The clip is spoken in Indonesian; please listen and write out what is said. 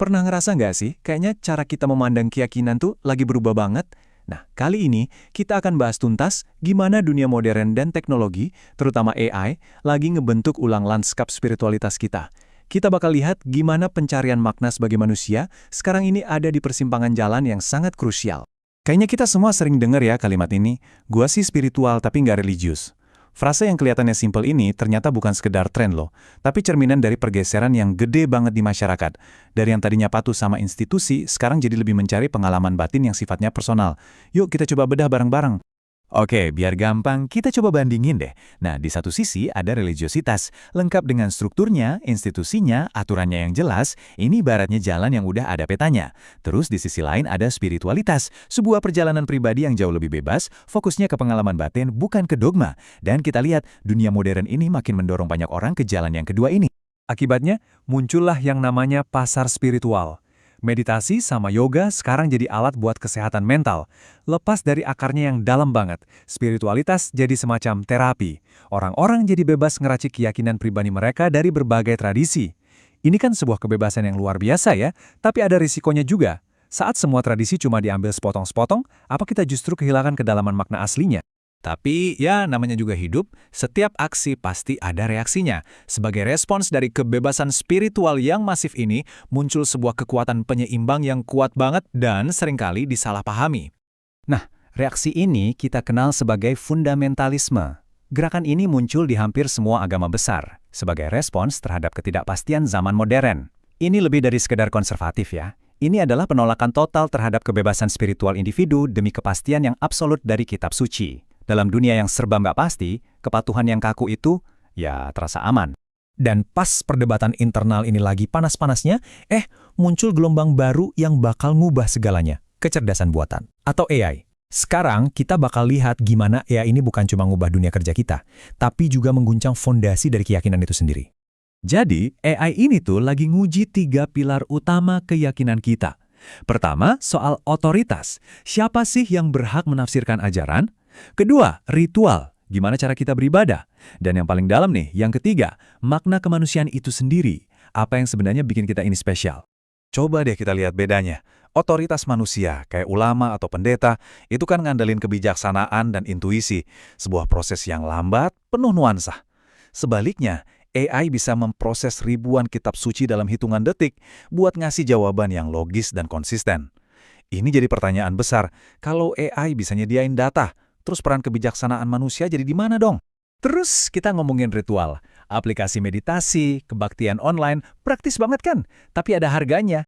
Pernah ngerasa nggak sih, kayaknya cara kita memandang keyakinan tuh lagi berubah banget? Nah, kali ini kita akan bahas tuntas gimana dunia modern dan teknologi, terutama AI, lagi ngebentuk ulang lanskap spiritualitas kita. Kita bakal lihat gimana pencarian makna sebagai manusia sekarang ini ada di persimpangan jalan yang sangat krusial. Kayaknya kita semua sering dengar ya kalimat ini, gua sih spiritual tapi nggak religius. Frase yang kelihatannya simpel ini ternyata bukan sekedar tren loh, tapi cerminan dari pergeseran yang gede banget di masyarakat. Dari yang tadinya patuh sama institusi, sekarang jadi lebih mencari pengalaman batin yang sifatnya personal. Yuk kita coba bedah bareng-bareng. Oke, biar gampang, kita coba bandingin deh. Nah, di satu sisi ada religiositas, lengkap dengan strukturnya, institusinya, aturannya yang jelas, ini ibaratnya jalan yang udah ada petanya. Terus di sisi lain ada spiritualitas, sebuah perjalanan pribadi yang jauh lebih bebas, fokusnya ke pengalaman batin, bukan ke dogma. Dan kita lihat, dunia modern ini makin mendorong banyak orang ke jalan yang kedua ini. Akibatnya, muncullah yang namanya pasar spiritual. Meditasi sama yoga sekarang jadi alat buat kesehatan mental. Lepas dari akarnya yang dalam banget, spiritualitas jadi semacam terapi. Orang-orang jadi bebas ngeracik keyakinan pribadi mereka dari berbagai tradisi. Ini kan sebuah kebebasan yang luar biasa ya, tapi ada risikonya juga. Saat semua tradisi cuma diambil sepotong-sepotong, apa kita justru kehilangan kedalaman makna aslinya? Tapi ya namanya juga hidup, setiap aksi pasti ada reaksinya. Sebagai respons dari kebebasan spiritual yang masif ini, muncul sebuah kekuatan penyeimbang yang kuat banget dan seringkali disalahpahami. Nah, reaksi ini kita kenal sebagai fundamentalisme. Gerakan ini muncul di hampir semua agama besar, sebagai respons terhadap ketidakpastian zaman modern. Ini lebih dari sekedar konservatif ya. Ini adalah penolakan total terhadap kebebasan spiritual individu demi kepastian yang absolut dari kitab suci. Dalam dunia yang serba nggak pasti, kepatuhan yang kaku itu, ya terasa aman. Dan pas perdebatan internal ini lagi panas-panasnya, muncul gelombang baru yang bakal ngubah segalanya, kecerdasan buatan, atau AI. Sekarang kita bakal lihat gimana AI ini bukan cuma ngubah dunia kerja kita, tapi juga mengguncang fondasi dari keyakinan itu sendiri. Jadi, AI ini tuh lagi nguji 3 pilar utama keyakinan kita. Pertama, soal otoritas. Siapa sih yang berhak menafsirkan ajaran? Kedua, ritual. Gimana cara kita beribadah? Dan yang paling dalam nih, yang ketiga, makna kemanusiaan itu sendiri. Apa yang sebenarnya bikin kita ini spesial? Coba deh kita lihat bedanya. Otoritas manusia, kayak ulama atau pendeta, itu kan ngandelin kebijaksanaan dan intuisi. Sebuah proses yang lambat, penuh nuansa. Sebaliknya, AI bisa memproses ribuan kitab suci dalam hitungan detik buat ngasih jawaban yang logis dan konsisten. Ini jadi pertanyaan besar, kalau AI bisa nyediain data, terus peran kebijaksanaan manusia jadi di mana dong? Terus kita ngomongin ritual, aplikasi meditasi, kebaktian online, praktis banget kan? Tapi ada harganya.